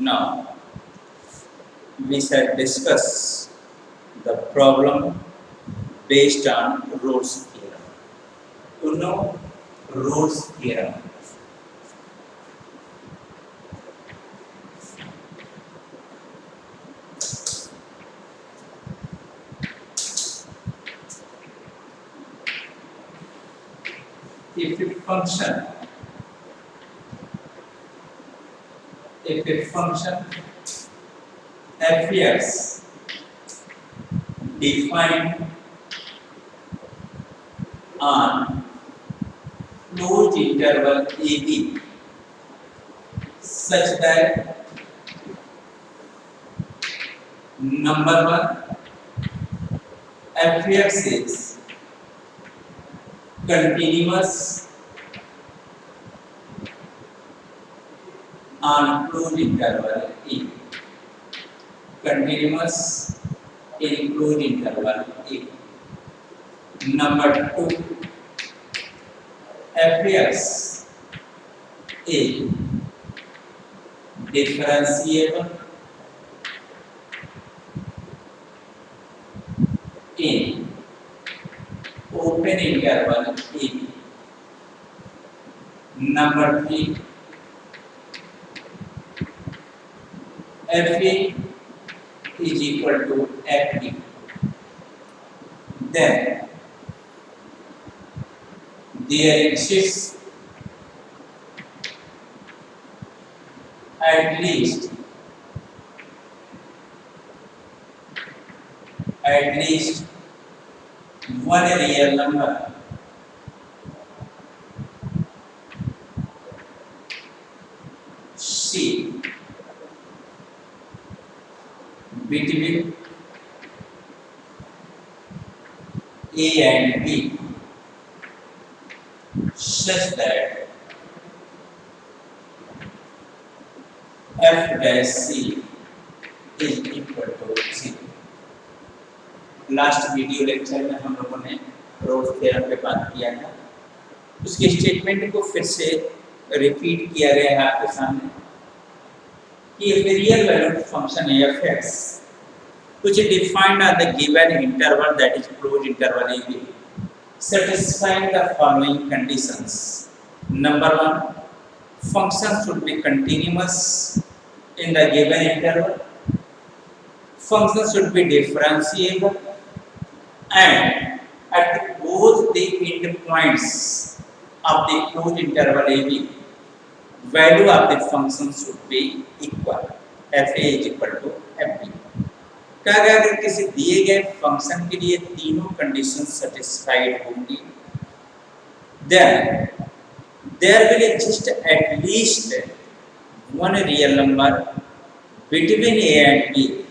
Now we shall discuss the problem based on Rolle's theorem. You know Rolle's theorem. If a function appears defined on closed interval AB such that number one appears is continuous on closed interval A. Continuous in closed interval A. Number two appears A differentiable in open interval A. Number three Fa is equal to Fb. Then there exists at least one real number C between A and B such that F dash C is equal to 0. Last video lecture में हम लोगों ने Rolle's theorem पे बात किया था। उसके statement को फिर से रिपीट किया गया है आपके सामने कि a real valued function f(x) which is defined on the given interval, that is closed interval AB, satisfying the following conditions. Number one, function should be continuous in the given interval. Function should be differentiable, and at both the endpoints of the closed interval AB, value of the function should be equal. Fa is equal to Fb. कहा गया अगर किसी दिए गए function के लिए तीनों condition satisfied होंगी, then there will exist at least one real number between A and B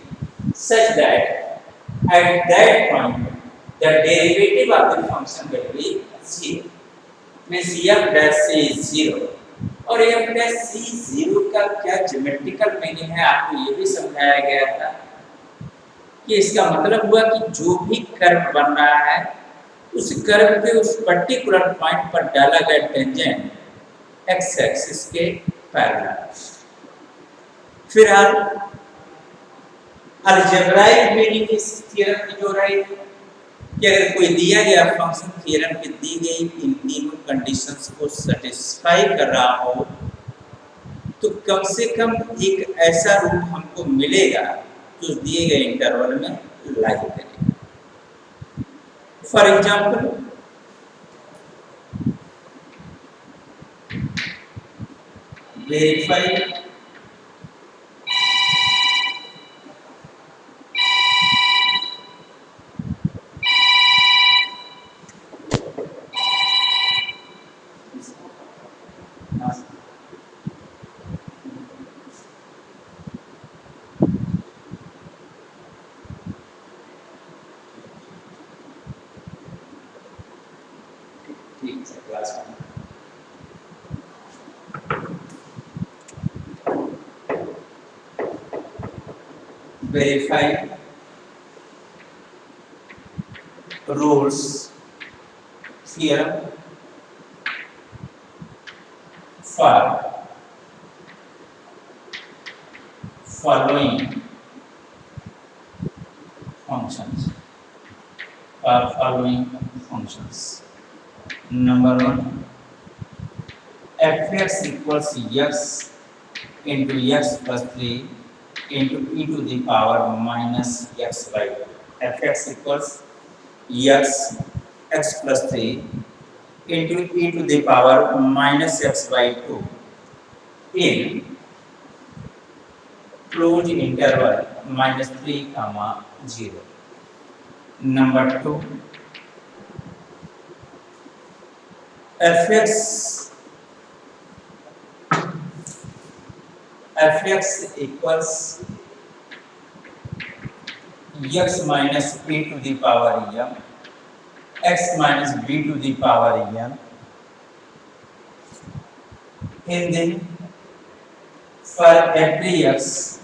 such that at that point the derivative of the function will be 0. Means f dash c is 0. और f dash c 0 का क्या geometrical meaning है आपको ये भी समझाया गया था कि इसका मतलब हुआ कि जो भी कर्व बन रहा है उस कर्व के उस पर्टिकुलर पॉइंट पर डाला गया टेंजेंट एक्स एक्सिस के पैरेलल। फिलहाल अलजेब्राइक मीनिंग इस थ्योरम की जो रही कि अगर कोई दिया गया फंक्शन थ्योरम की दी गई इन तीनों कंडीशंस को सेटिस्फाई कर रहा हो तो कम से कम एक ऐसा रूट हमको मिलेगा जो दिए गए इंटरवल में लाई करेगा। For example verify verify Rolle's theorem for following functions. Following functions. Number 1, fx equals x into x plus 3 into e to the power minus x by 2. Fx equals x plus 3 into e to the power minus x by 2 in closed interval minus 3 comma 0. Number 2, fx equals x minus a to the power m, x minus b to the power m in the for every x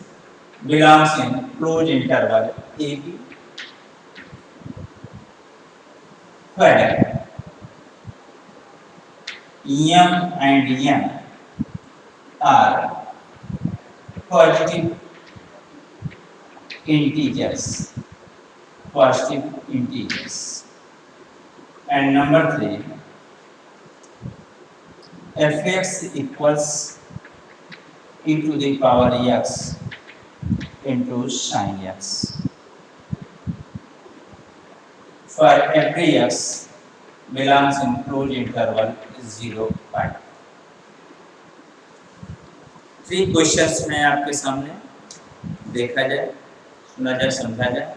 belongs in closed interval a b, where m and n are positive integers. And number 3, fx equals e to the power x into sin x for every x belongs in closed interval 0 pi. 3 questions में आपके सामने देखा जाए, सुना जाए, समझा जाए।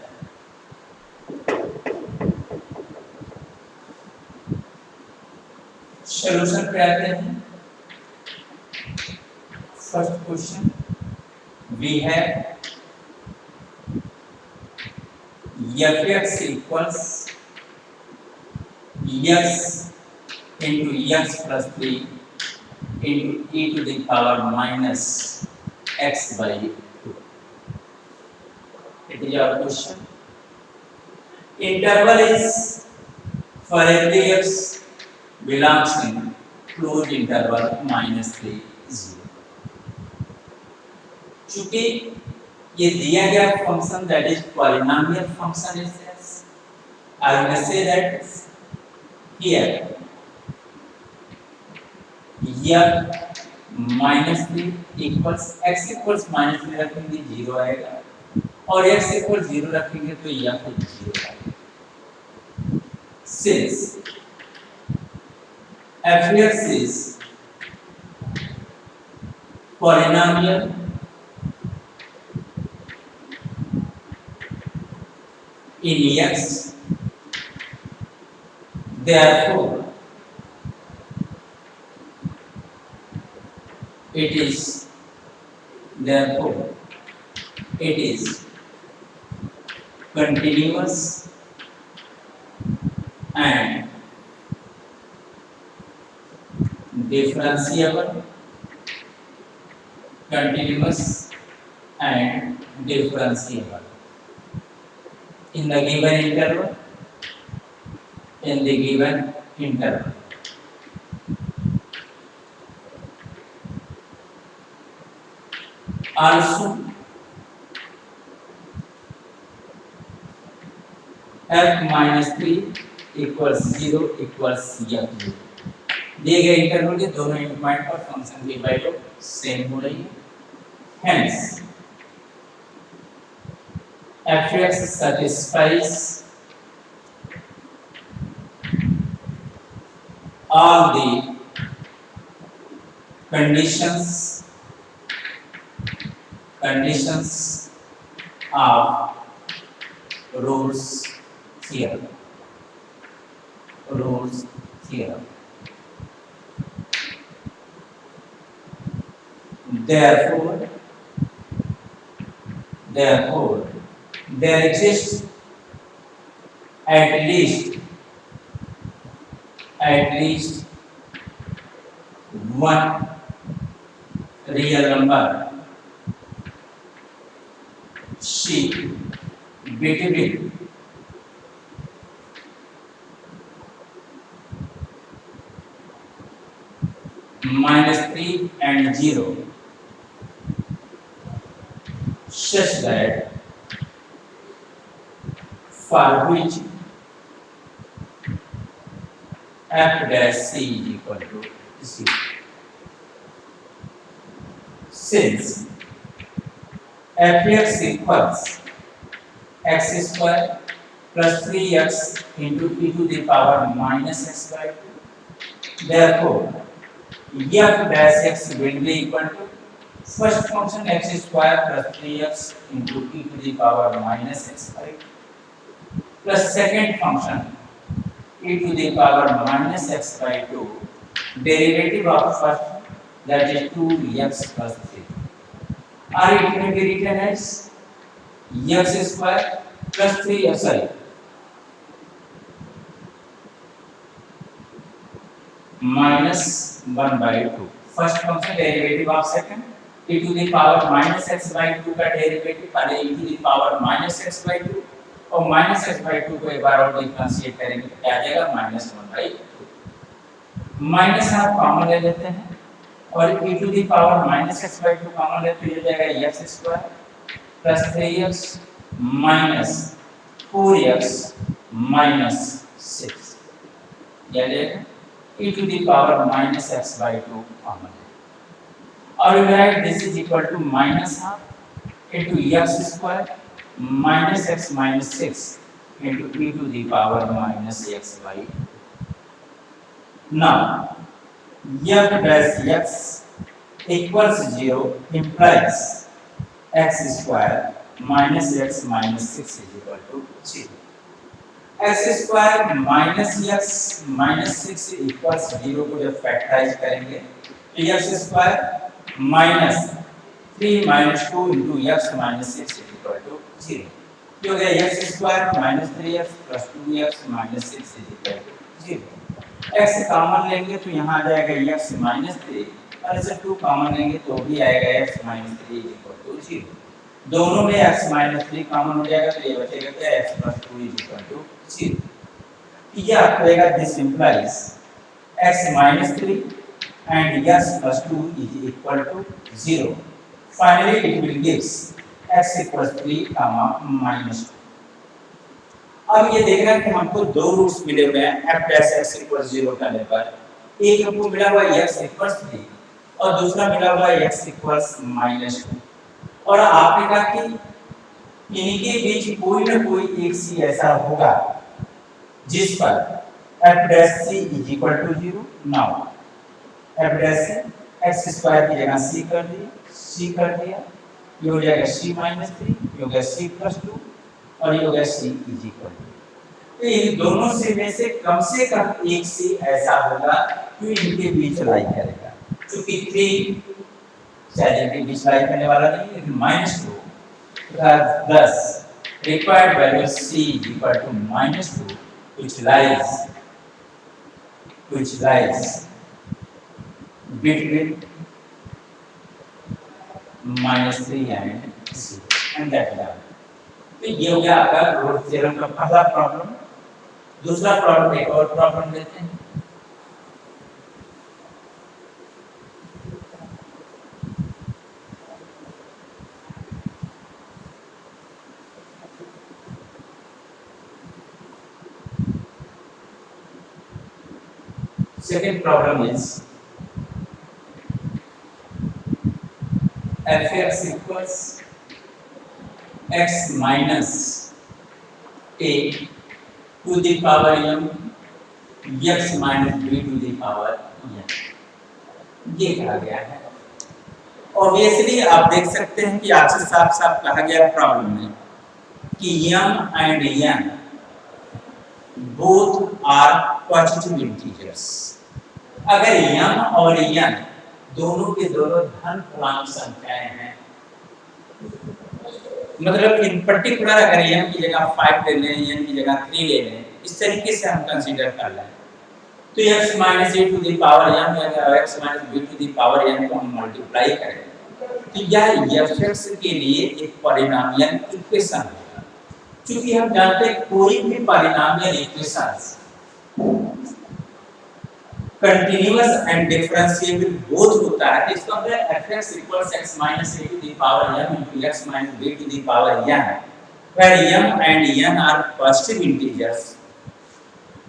Solution पे आते हैं। First question we have fx equals x into x plus 3 into e to the power minus x by 2. It is our question. Interval is for every x belongs in closed interval minus 3 0. चूंकि ये दिया गया function that is polynomial function is this, I will say that here f minus 3 equals x equals minus 3 रखेंगे 0 आएगा, और x equals 0 रखेंगे तो यह फिर 0 आएगा। Since fx is polynomial in x, therefore it is continuous and differentiable in the given interval. Also f minus 3 equals 0 equals f। दिए गए इंटरवल के दोनों एंड पॉइंट पर फंक्शन की वैल्यू सेम हो रही है, hence fx satisfies all the conditions of Rolle's theorem. Therefore, there exists at least one real number C between -3 and 0 such that for which f dash c is equal to 0. Since fx equals x square plus 3x into e to the power minus x by 2, therefore f dash x will be equal to first function x square plus 3x into e to the power minus x by 2 plus second function e to the power minus x by 2 derivative of first, that is 2x plus 3, or it may be written as x square plus 3 sorry minus 1 by 2 first function derivative of second e to the power minus x by 2 का derivative पहले e to the power minus x by 2 और minus x by 2 को एक बार और differentiate करेंगे तो क्या आ जाएगा minus 1 by 2 माइनस आप कॉमन ले लेते हैं और e to the power minus x by 2 common लेते हैं, ये जाएगा x square plus 3x minus 4x minus 6, ये जाएगा e to the power minus x by 2 common, और we write this is equal to minus half into x square minus x minus 6 into e to the power minus x by 2. Now f dash x equals 0 implies x square minus x minus 6 is equal to 0. x square minus x minus 6 equals 0 को जब factorize करेंगे तो x square minus 3 minus 2 into x minus 6 equal to 0, ये हो गया x square minus 3x plus 2x minus 6 equal to 0. x common लेंगे तो यहाँ आ जाएगा x माइनस 3 और इसे 2 कॉमन लेंगे तो भी आएगा x माइनस 3 इक्वल टू 0. दोनों में x माइनस 3 कॉमन हो जाएगा तो ये बचेगा क्या x plus 2 is equal to 0. ये आपको आएगा this implies x minus 3 and x plus 2 is equal to 0. Finally it will gives x equals 3 comma minus 2. अब ये देख रहे हैं कि हमको दो रूट्स मिले हुए हैं f डैश x इक्वल्स 0 करने पर, एक हमको मिला हुआ है x इक्वल्स 3 और दूसरा मिला हुआ है x इक्वल्स माइनस 2, और आपने कहा कि इनके बीच कोई ना कोई एक सी ऐसा होगा जिस पर f dash c is equal to 0. Now f dash c x square की जगह c कर दिया, ये हो जाएगा c माइनस 3, ये हो गया c प्लस 2 और ये हो गया c इज इक्वल टू. तो इन दोनों से में से कम एक c ऐसा होगा जो इनके बीच लाई करेगा, क्योंकि 3 शायद इनके बीच लाई करने वाला नहीं है, लेकिन minus 2 thus required value c is equal to minus 2 which lies between minus 3 and c and that is all. तो ये हो गया आपका रोल्स थ्योरम का पहला प्रॉब्लम. दूसरा प्रॉब्लम एक और प्रॉब्लम लेते हैं. Second problem is fx equals x minus a to the power m x minus b to the power n. ये कहा गया है. ऑब्वियसली आप देख सकते हैं कि आपसे साफ साफ कहा गया प्रॉब्लम में कि m and n both are positive integers. अगर m और n दोनों के दोनों धन पूर्णांक संख्याएं हैं, मतलब इन पर्टिकुलर अगर m की जगह 5 ले लें, n की जगह 3 ले लें, इस तरीके से हम कंसीडर कर लें तो x minus a to the power m या x minus b to the power n को हम मल्टीप्लाई करें तो यह fx के लिए एक पॉलिनोमियल इक्वेशन होगा. क्योंकि हम जानते हैं कोई भी polynomial equation continuous and differentiable both होता है, इसका मतलब fx equals x minus a to the power m into x minus b to the power n, where m and n are positive integers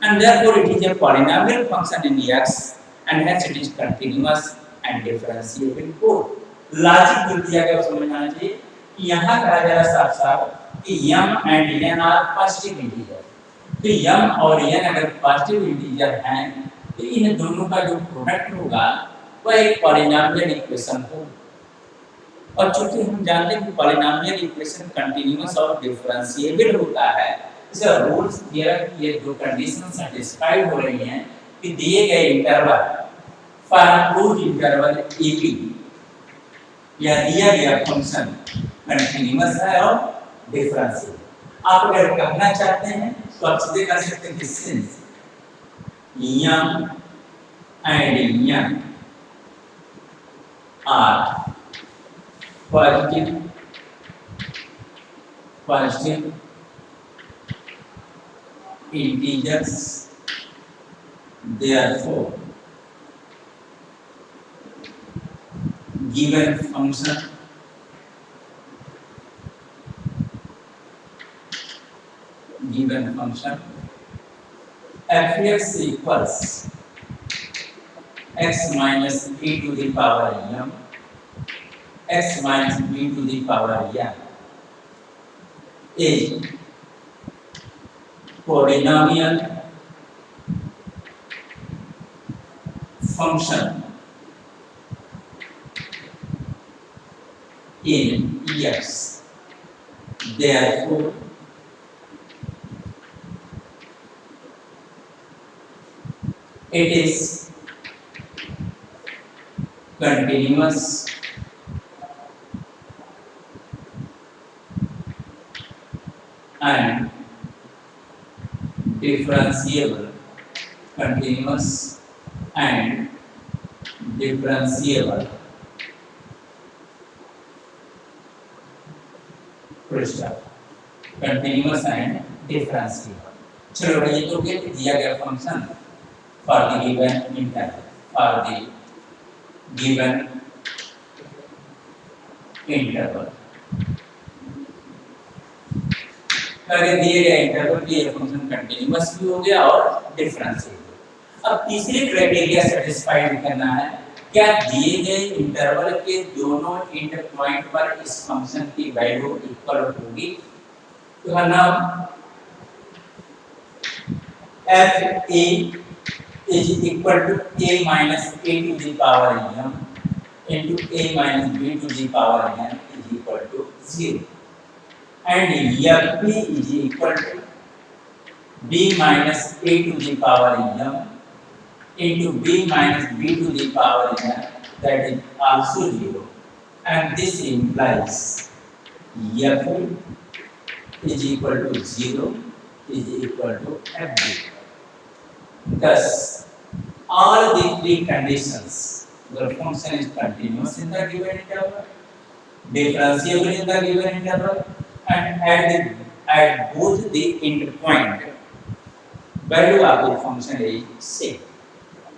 and therefore it is a polynomial function in x and hence it is continuous and differentiable both. Logic जो दिया गया उसको समझना चाहिए कि यहाँ कहा जा रहा है साफ साफ कि m and n are positive integers, तो m और n अगर positive integer हैं तो इन दोनों का जो प्रोडक्ट होगा वह एक पॉलिनॉमियल इक्वेशन होगा। और चूंकि हम जानते हैं कि पॉलिनॉमियल इक्वेशन कंटीन्यूअस और डिफरेंशिएबल होता है, इसे रूल्स थ्योरम की ये दो कंडीशन सैटिस्फाइड हो रही हैं कि दिए गए interval for close interval ab या दिया गया फंक्शन कंटीन्यूअस है और डिफरेंशिएबल। आप अगर कहना चाहते हैं तो आप सीधे कह सकते हैं कि since m and n are positive integers, therefore given function fx equals x minus e to the power m x minus b to the power n is polynomial function in x, therefore it is continuous and differentiable, continuous and differentiable continuous and differentiable। चलो भाई ये तो दिया गया function for the given interval, for the given interval अगर दिए गए interval पे ये फंक्शन कंटीन्यूअस भी हो गया और डिफरेंशिएबल। अब तीसरी क्राइटेरिया सेटिस्फाइड करना है, क्या दिए गए इंटरवल के दोनों एंड पॉइंट पर इस फंक्शन की वैल्यू इक्वल होगी। तो now f a is equal to a minus a to the power m into a minus b to the power n is equal to 0, and f b is equal to b minus a to the power m into b minus b to the power n, that is also 0, and this implies f is equal to 0 is equal to fb. Thus, all the three conditions, the function is continuous in the given interval, differentiable in the given interval, and at both the end point, value of the function is same.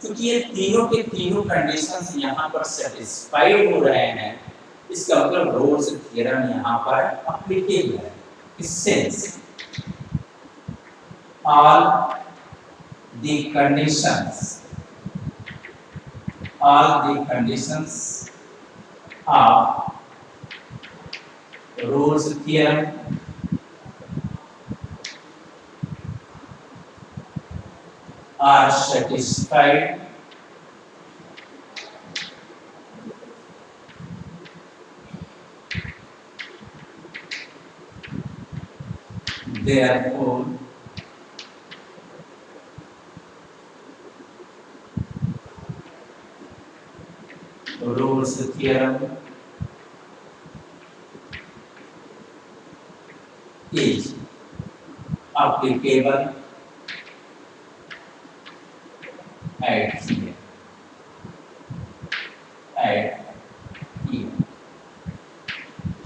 क्योंकि ये तीनों के तीनों conditions यहाँ पर satisfied हो रहे हैं, इसका मतलब रोल्स थ्योरम यहाँ पर एप्लीकेबल है। Since all the conditions of Rolle's theorem are satisfied, therefore Rolle's theorem is applicable at here.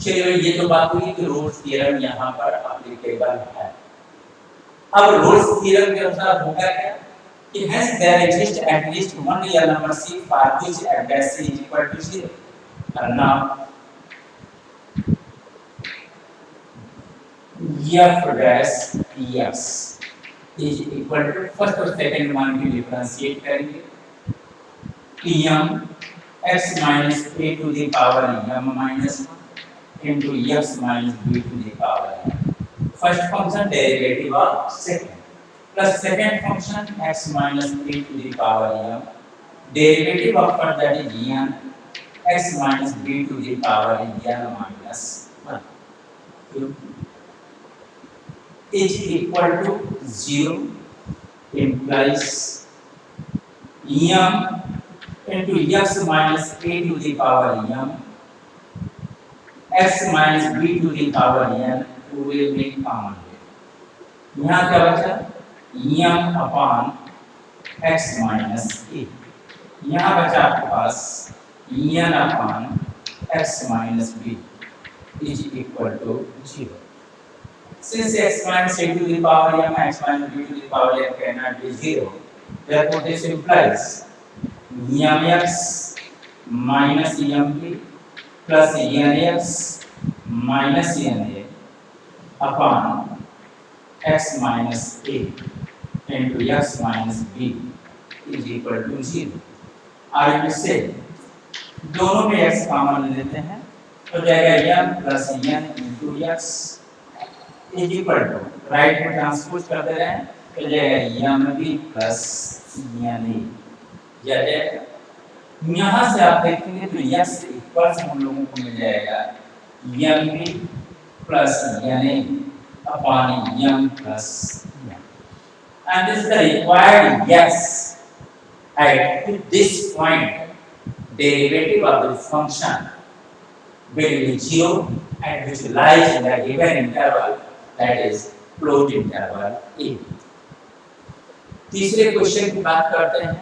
चलिए ये तो बात हुई कि रोल्स थ्योरम यहाँ पर एप्लीकेबल है। अब रोल्स थ्योरम के अनुसार होगा क्या Hence there exists at least one real number C for which f dash C is equal to 0. And now f dash x is equal to first और second मान की डिफरेंशिएट करेंगे m x minus a to the power m minus 1 into x minus b to the power m. First function derivative of second plus second function x minus 3 to the power m derivative of first that is n x minus b to the power n minus 1 is equal to 0 implies m into x minus a to the power m x minus b to the power n will be common. यहाँ क्या बचा m upon x minus a. यहाँ बचा आपके पास n upon x minus b is equal to 0. Since x minus a to the power m x minus b to the power n cannot be 0, therefore this implies mx minus mb plus nx minus na upon x minus a into x minus b is equal to 0. और इससे दोनों में x common लेते हैं तो जाएगा m plus n into x is equal to right में transpose कर दे रहे हैं तो जाएगा mb plus na यहाँ से आप देखेंगे तो यस इक्वल्स हम लोगों को मिल जाएगा mb plus na upon m plus n. And this is the required yes at this point derivative of the function will be 0 and which lies in the given interval, that is closed interval a. तीसरे question की बात करते हैं.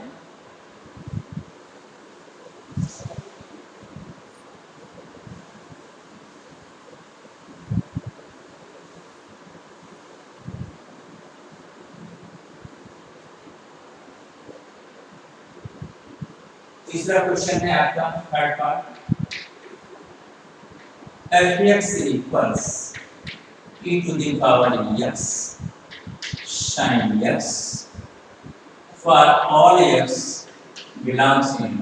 तीसरा question है आपका third part. f(x) equals e to the power x sin x for all x belongs in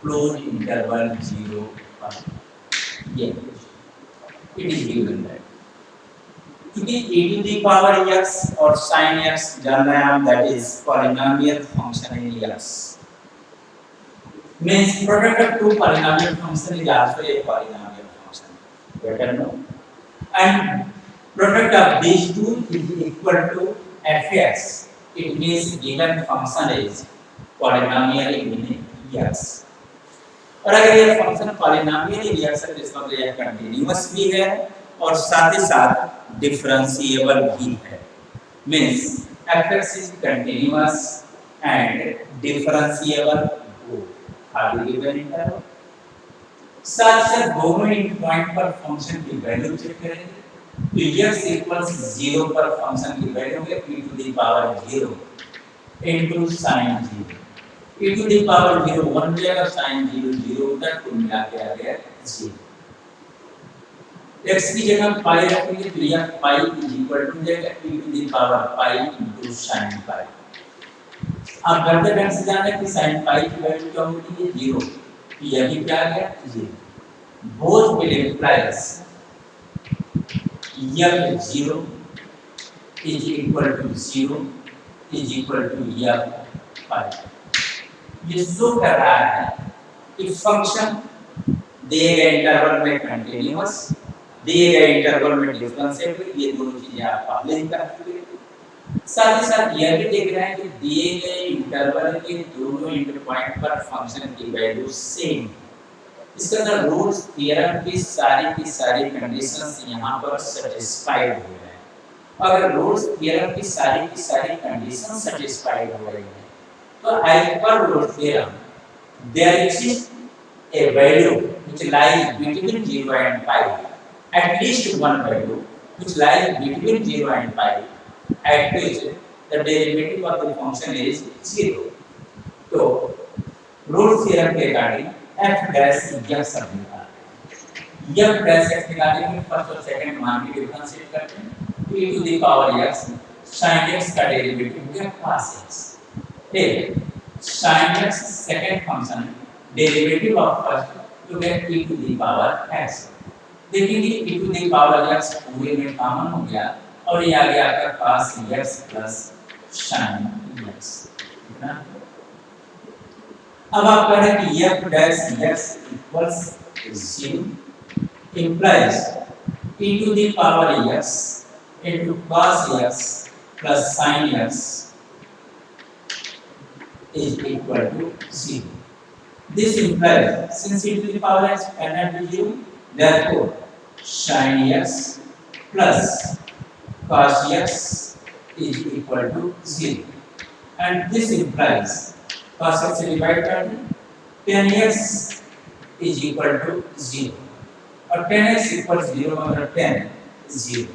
closed interval 0 1. It is given that क्योंकि e to the power x और sin x जान रहे हैं हम, that is polynomial function in x. Means product of two polynomial function is also a polynomial function. Better know. And product of these two is equal to f(x). It means given function is polynomial in x. और अगर ये function polynomial in x है तो इसका मतलब यह continuous भी है और साथ ही साथ डिफरेंशिएबल भी है. Means f(x) is continuous and differentiable both. साथ साथ दोनों इन पॉइंट पर फंक्शन की वैल्यू चेक करेंगे तो x इक्वल्स 0 पर फंक्शन की वैल्यू है e to the power 0 into sin 0. e to the power 0 1 जाएगा sin 0 0 तक कुल मिला के आ गया 0. x की जगह पाई रखेंगे तो यह पाई इज इक्वल टू जाएगा e to the power pi into sin pi. आप गणित ढंग से जाने कि sin पाई की वैल्यू क्या होती है 0. यही क्या आ गया 0. Both will implies f(0) is equal to 0 is equal to f पाई. ये शो कर रहा है कि फंक्शन दिए गए इंटरवल में कंटीन्यूअस, दिए गए इंटरवल में डिफरेंशिएबल, ये दोनों चीजें आप पहले ही कर चुके हैं. साथ ही साथ यह भी देख रहे हैं कि दिए गए इंटरवल के दोनों इंटर पॉइंट पर फंक्शन की वैल्यू सेम. इसका मतलब रोल्स थ्योरम की सारी कंडीशंस यहाँ पर सैटिस्फाइड हो रहे हैं. अगर रोल्स थ्योरम की सारी कंडीशंस सैटिस्फाइड हो रही हैं तो as per Rolle's theorem there exists a value which lies between 0 and pi, at least one value which lies between 0 and pi at which the derivative of the function is 0. तो Rolle's theorem के according f dash यह सब निकालते हैं। f dash x निकालने के first और second मान के डिफरेंशिएट करते हैं तो e to the power x sin x का डेरिवेटिव हो गया cos x। ठीक, sin x second function derivative of first तो गया e to the power x। देखेंगे e to the power x पूरे में कॉमन हो गया और ये आ गया आपका cos x plus sin x। अब आप कह रहे हैं कि f dash x equals 0 implies e to the power x into cos x plus sin x is equal to 0. This implies since e to the power x cannot be 0, therefore sin x plus cos x is equal to 0. And this implies cos x से divide कर दें, tan x is equal to 0 और tan x equals 0 मतलब tan 0।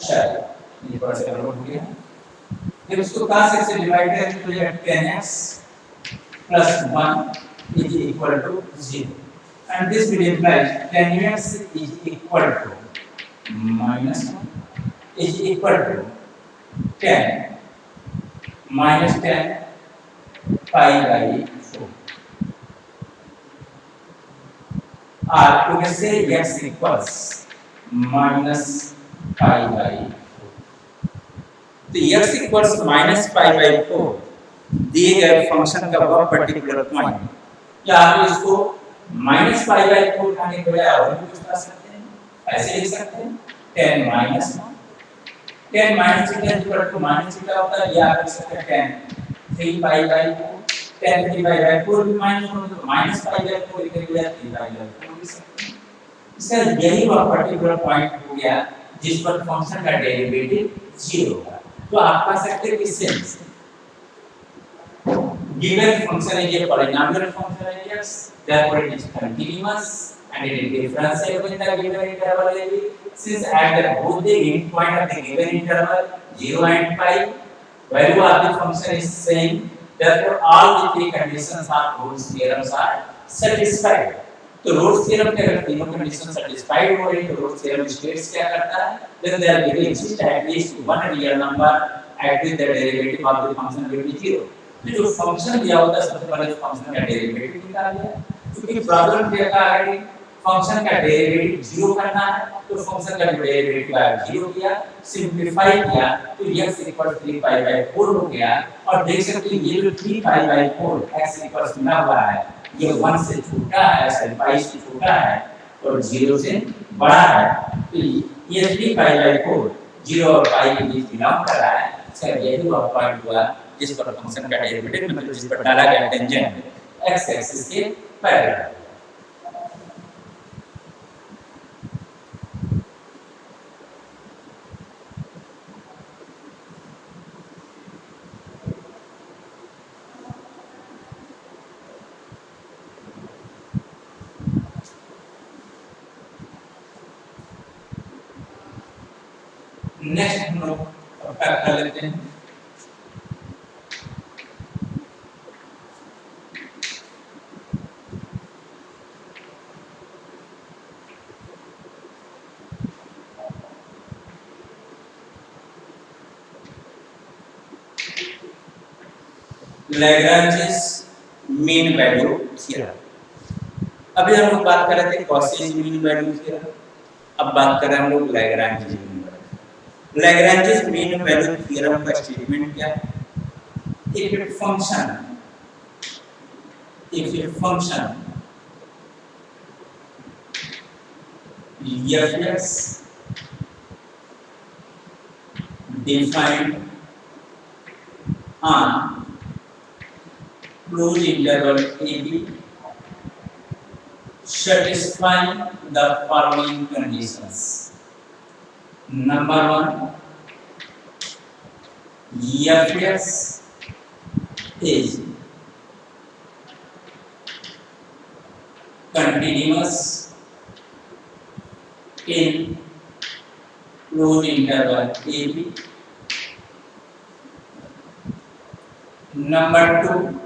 चलिए ये थोड़ा सा गड़बड़ हो गया। जब इसको cos x से डिवाइड करें तो ये tan x plus 1 is equal to 0 and this will imply tan x is equal to minus 1 is equal to 10 minus 10 pi by 4 or you can say x equals minus pi by 4। तो x equals minus pi by 4 दिए गए function का वह particular point या आप इसको minus pi by 4 उठाने के बजाय और भी कुछ कर सकते हैं, ऐसे लिख सकते हैं 10 minus 1 10 minus theta is equal to minus theta होता है या आप लिख सकते हैं 10 3 pi by 4 10 3 pi by 4 भी माइनस होगा तो minus pi by 4 लिख के बजाय 3 pi by 4 लिख सकते हैं। इसका यही वह पर्टिकुलर पॉइंट हो गया जिस पर फंक्शन का डेरिवेटिव 0 होगा। तो आप कह सकते हैं कि since given function is a polynomial function is therefore it is continuous and it is differentiable in the given interval ab since at the both the end point of the given interval 0 and pi value of the function is same, therefore all the three conditions of Rolle's theorems are satisfied। तो Rolle's theorem के अगर तीनों condition satisfied हो रही तो Rolle's theorem states क्या करता है, then there will exist at least one real number at which the derivative of the function will be 0। जो फंक्शन दिया होता है सबसे पहले फंक्शन का डेरिवेटिव निकाल लिया, क्योंकि प्रॉब्लम क्या कहा है कि फंक्शन का डेरिवेटिव 0 करना है तो फंक्शन का डेरिवेटिव आया 0 किया, सिंपलीफाई किया तो x 3 pi by 4 हो गया। और देख सकते हैं ये जो 3 pi by 4 x मिला हुआ है ये 1 से छोटा है, pi से छोटा है और 0 से बड़ा है तो ये 3 pi by 4 0 और pi के बीच बिलोंग कर रहा है। इसका यही वह पॉइंट हुआ जिस पर फंक्शन का डेरिवेटिव मतलब जिस पर डाला गया टेंजेंट x एक्सिस के पैरेलल। नेक्स्ट हम लोग कर लेते हैं लैग्रांजेस मीन वैल्यू थ्योरम। अभी हम लोग बात कर रहे थे कॉची मीन वैल्यू थ्योरम, अब बात कर रहे हैं हम लोग Lagrange's mean value. Lagrange's mean value theorem का स्टेटमेंट क्या है? if a function fx defined on closed interval ab satisfying the following conditions. Number 1, fx is continuous in closed interval AB. Number 2,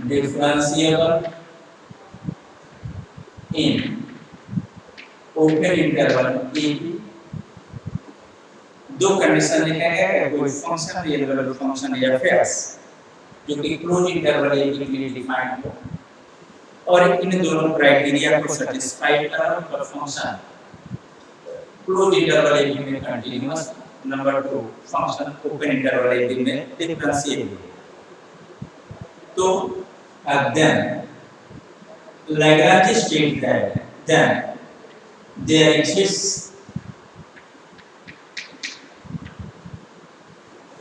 differentiable in open interval AB. दो condition लिखा गया है, कोई function real value function या FX जो कि close interval A B के लिए डिफाइंड हो और इन दोनों क्राइटेरिया को सेटिस्फाई करा तो function close interval A B में continuous, number 2 function open interval A B में डिफरेंशिएबल। तो then Lagrange state that then there exists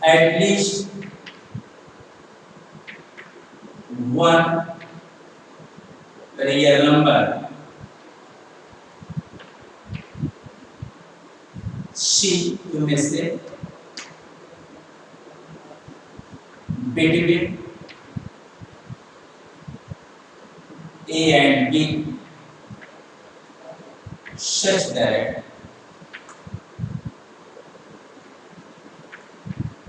at least one real number C में से between A and B such that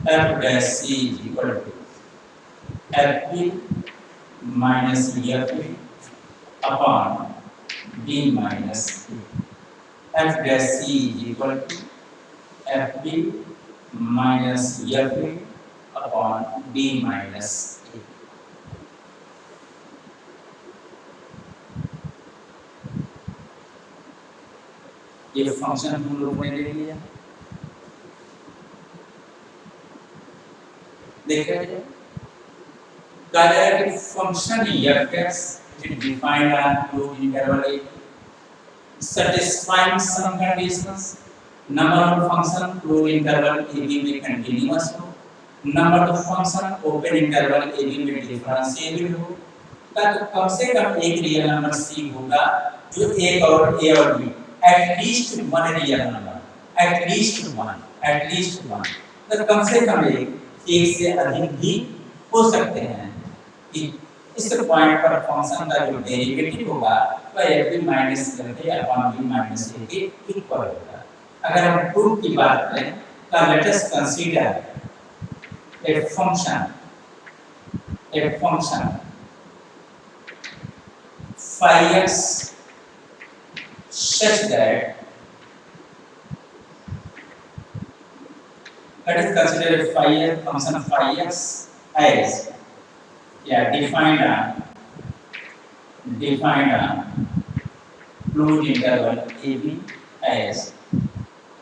f dash C is equal to fp minus fp upon b minus e. F dash C is equal to fp minus fp upon b minus e. ये function हम लोगों ने ले लिया, देखा जाए कहा जाए कि function f(x) is defined as closed interval a satisfying some conditions, number of function closed interval a b में continuous हो, number of function open interval a b में differentiable हो, तब कम से कम एक रियल नंबर c होगा जो a और b at least one real number, at least one, तो कम से कम एक से अधिक भी हो सकते हैं कि इस पॉइंट पर फंक्शन का जो डेरिवेटिव होगा वह f माइनस करके अपॉन b माइनस a के इक्वल होगा। अगर हम प्रूफ की बात करें तो let us consider a function phi x such that let us consider phi x function phi x as defined closed interval ab as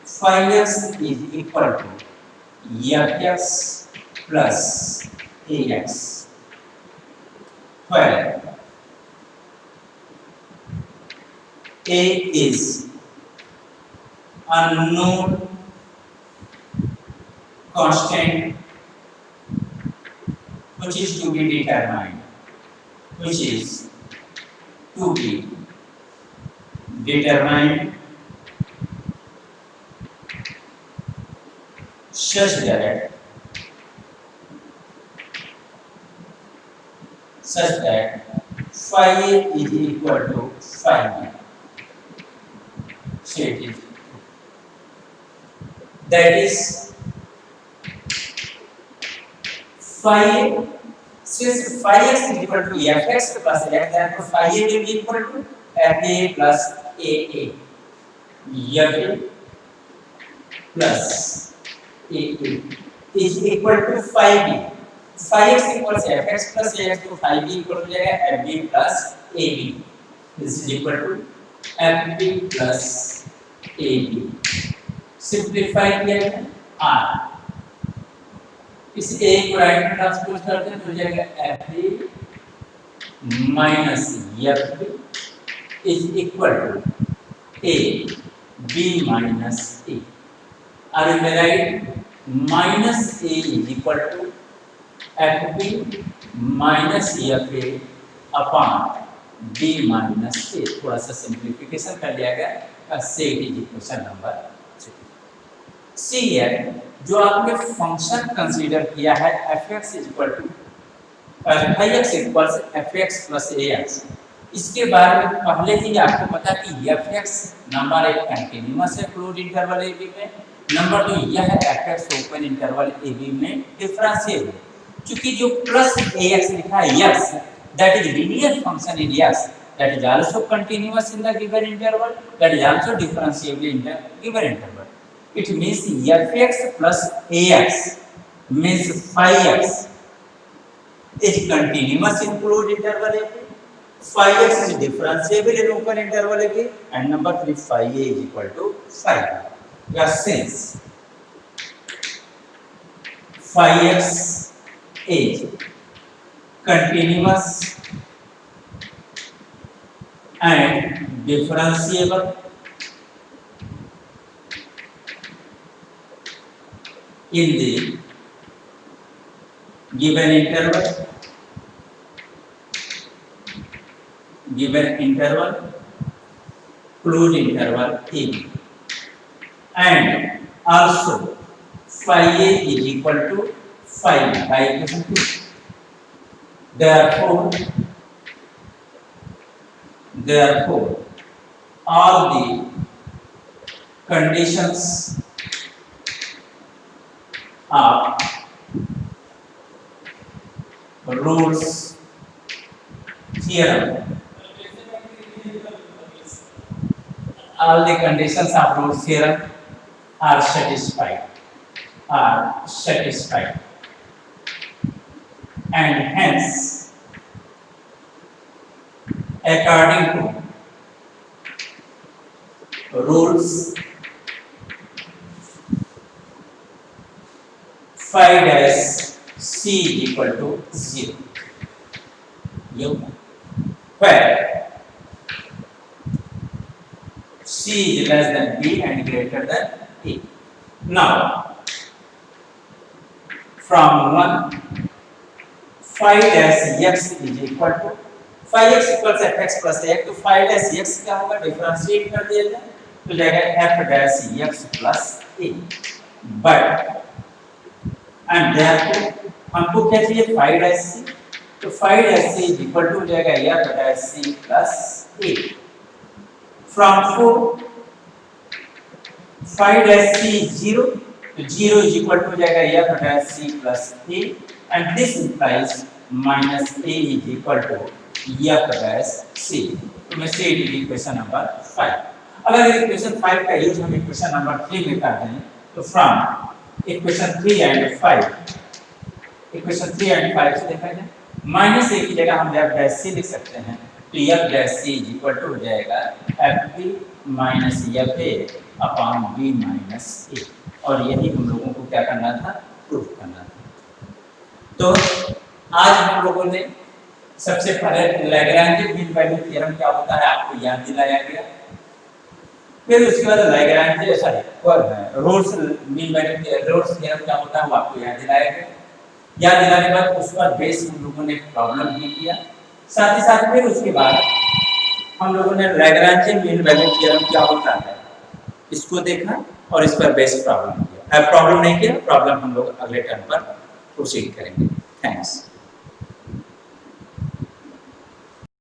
phi x is equal to fx plus ax, where a is unknown constant which is to be determined, such that phi a is equal to phi b. That is phi, since phi x is equal to fx plus x, therefore phi a will be equal to fa plus aa, fa plus aa is equal to phi b. Phi x equals fx plus ax, तो phi b equal to जाएगा fb plus ab. This is equal to fb plus ab. Simplify किया जाए r, इस a को right में transpose करते हैं तो जाएगा fb minus fb is equal to a b minus a. Are you right? Minus a is equal to fb minus fa upon b minus a. थोड़ा सा सिंप्लीफिकेशन कर लिया गया, set is equation number C है जो आपने function consider किया है fx equal to phi x equals f x plus a x. इसके बारे में पहले ही आपको पता कि एफ एक्स नंबर एक कंटिन्यूअस है क्लोज इंटरवल ए बी में, नंबर दो यह f x open interval A B में डिफरेंशिएबल है। चूंकि जो प्लस ए एक्स लिखा है yes that is linear function in yes that is also continuous in the given interval, that is also differentiable in the given interval. It means fx plus ax means phi x is continuous in closed interval a b, phi x is differentiable in open interval a b, and number 3 phi a is equal to phi b. Thus since phi x is continuous and differentiable in the given interval closed interval a b, and also phi a is equal to phi b by equation 2. Therefore all the conditions of Rolle's theorem, all the conditions of Rolle's theorem are satisfied, and hence according to Rolle's phi dash c is equal to 0, where c is less than b and greater than a. Now from 1 phi dash x is equal to phi x equals fx plus a, तो phi dash x क्या होगा, differentiate कर दिया जाए तो जाएगा f dash x plus a, but and therefore हमको क्या चाहिए phi dash c, तो phi dash c is equal to जाएगा f dash c plus a. From 4 phi dash c is 0, तो 0 is equal to जाएगा f dash c plus a, and this implies minus a is equal to f dash c. तो मैं से equation number 5. अगर equation 5 का use हम equation number 3 में करते हैं तो फ्रॉम इक्वेशन 3 एंड 5 से देखा जाए माइनस ए की जगह हम f dash c लिख सकते हैं, तो f dash c is equal to हो जाएगा fb minus fa upon b minus a, और यही हम लोगों को क्या करना था, प्रूफ करना था. तो आज हम लोगों ने सबसे पहले लैग्रांज मीन वैल्यू थ्योरम क्या होता है आपको याद दिलाया गया, फिर उसके बाद Lagrange Rolle's mean value Rolle's theorem क्या होता है वो आपको याद दिलाया गया. याद दिलाने के बाद उस पर बेस हम लोगों ने प्रॉब्लम भी किया, साथ ही साथ फिर उसके बाद हम लोगों ने लैग्रांज मीन वैल्यू थ्योरम क्या होता है इसको देखा और इस पर बेस प्रॉब्लम किया. प्रॉब्लम नहीं किया, प्रॉब्लम हम लोग अगले टर्म पर प्रोसीड करेंगे. थैंक्स.